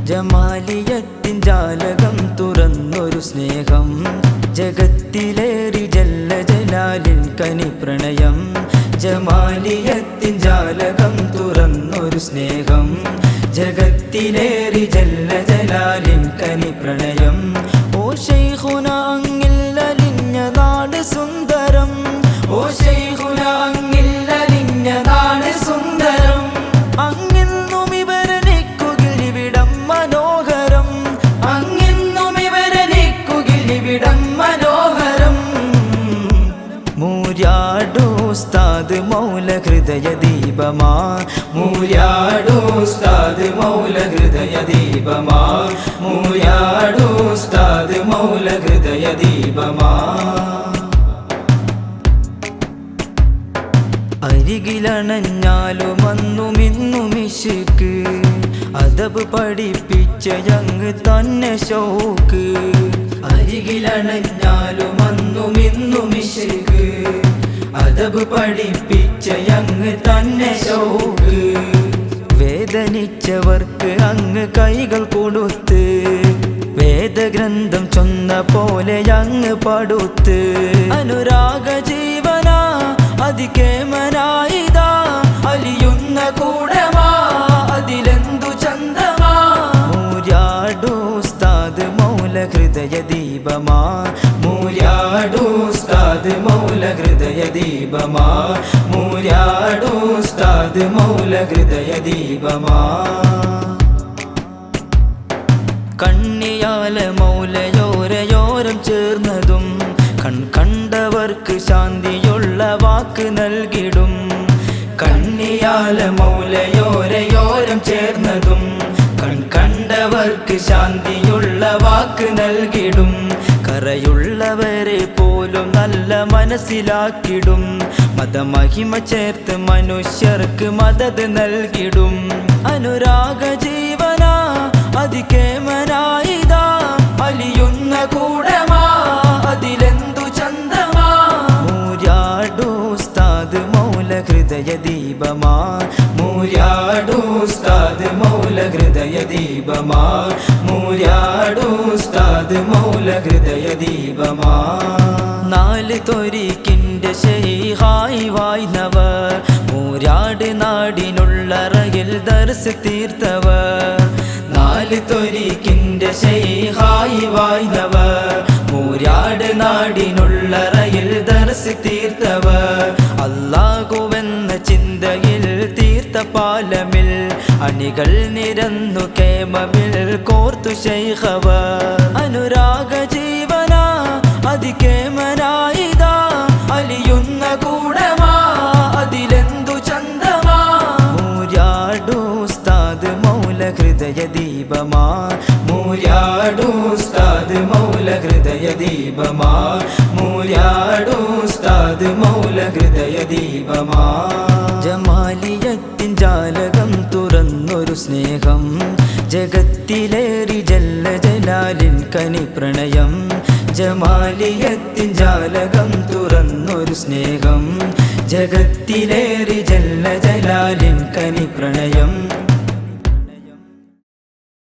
ജമാലിയത്തിൻ ജാലകം തുറന്നൊരു സ്നേഹം ജഗത്തിലേറി ജല്ല ജലാലിൻ കനി പ്രണയം ജമാലിയത്തിൻ ജാലകം തുറന്നൊരു സ്നേഹം ജഗത്തിലേറി ജല്ല ജലാലിൻ കനി പ്രണയം ഓ ശൈഖുന അങ്ങില്ലലിഞ്ഞ നാട് സുന്ദരം ഓ ശൈഖുന അങ്ങില്ലലിഞ്ഞ നാട് സുന്ദരം അങ്ങെന്നും ഇവരനിക്കുകിൽ ഇവിടം മനോഹരം അങ്ങെന്നും ഇവരനിക്കുകിൽ ഇവിടം മനോഹരം മൂര്യാടു ഉസ്താദ് മൗല ഹൃദയ ദീപമാ മൂര്യാടു ഉസ്താദ് മൗല ഹൃദയ ദീപമാ മൂര്യാടു ഉസ്താദ് മൗല ഹൃദയ ദീപമാ അരികിലണഞ്ഞാലും അന്നും ഇന്നും ഇശുക്ക് അദബ് പഠിപ്പിച്ച ഞങ്ങ് തന്നെ ഷൗക്ക് അരികിലണഞ്ഞാലും അന്നും ഇന്നും ഇശുക്ക് അദബ് പഠിപ്പിച്ച ഞങ്ങ് തന്നെ ഷൗക്ക് വേദനിച്ചവർക്ക് അങ്ങ് കൈകൾ കൊടുത്ത് വേദഗ്രന്ഥം ചൊന്ന പോലെ അങ്ങ് പടുത്ത് അനുരാഗ ജീവന അതികേമനായിതാ അലിയുന്ന കൂടമാ അതിലെന്തു ചന്തമാ മൂര്യാടു ഉസ്താദ് മൗല ഹൃദയ ദീപമാ മൂര്യാടു ഉസ്താദ് മൗല ഹൃദയ ദീപമാ മൂര്യാടു ഉസ്താദ് മൗല ഹൃദയ ദീപമാ കണ്ണിയാല മൗലയോരയോരം ചേർന്നതും കണ്ടവർക്ക് ശാന്തിയുള്ള വാക്ക് നൽകിടും കണ്ണിയാല മൗലയോരയോരം ചേർന്നതും കണ്ടവർക്ക് ശാന്തിയുള്ള വാക്ക് നൽകിടും കറയുള്ളവരെ പോലും നല്ല മനസ്സിലാക്കിടും മതമഹിമ ചേർത്ത് മനുഷ്യർക്ക് മദത് നൽകിടും അനുരാഗ ജീവന അതികേമനായിതാ അലിയുന്ന കൂടമാ അതിലെന്തു ചന്തമാ മൂര്യാടു ഉസ്താദ് മൗല ഹൃദയ ദീപമാ മൂര്യാടു ഉസ്താദ് മൗല ഹൃദയ ദീപമാ മൂര്യാടു ഉസ്താദ് മൗല ഹൃദയ ദീപമാ നാല് തൊരീക്കിൻ്റെ ശൈഖായി വായ്നവർ മൂര്യാട് നാടിനുള്ള റയിൽ ദർസ് തീർത്തവർ നാല് തൊരീക്കിൻ്റെ ശൈഖായി വായ്നവർ മൂര്യാട് നാടിനുള്ള റയിൽ ദർസ് തീർത്തവർ അല്ലാഹുവെന്ന ചിന്തയിൽ തീർത്ത പാലമിൽ അണികൾ നിരന്നു കേമമിൽ കോർത്തു ശൈഖവർ അനുരാഗ ജീവന അതികേമനായിതാ അലിയുന്ന കൂടമാ അതിലെന്തു ചന്തമാ മൂര്യാടു ഉസ്താദ് മൗല ഹൃദയ ദീപമാ മൂര്യാടു ഉസ്താദ് മൗല ഹൃദയ ദീപമാ മൂര്യാടു ഉസ്താദ് മൗല ഹൃദയ ദീപമാ ജമാലിയത്തിൻ ജാലകം തുറന്നൊരു സ്നേഹം ജഗത്തിലേറി ജല്ല ജലാലിൻ കനി പ്രണയം ജമാലിയത്തിൻ ജാലകം തുറന്നൊരു സ്നേഹം ജഗത്തിലേറി ജല്ല ജലാലിൻ കനി പ്രണയം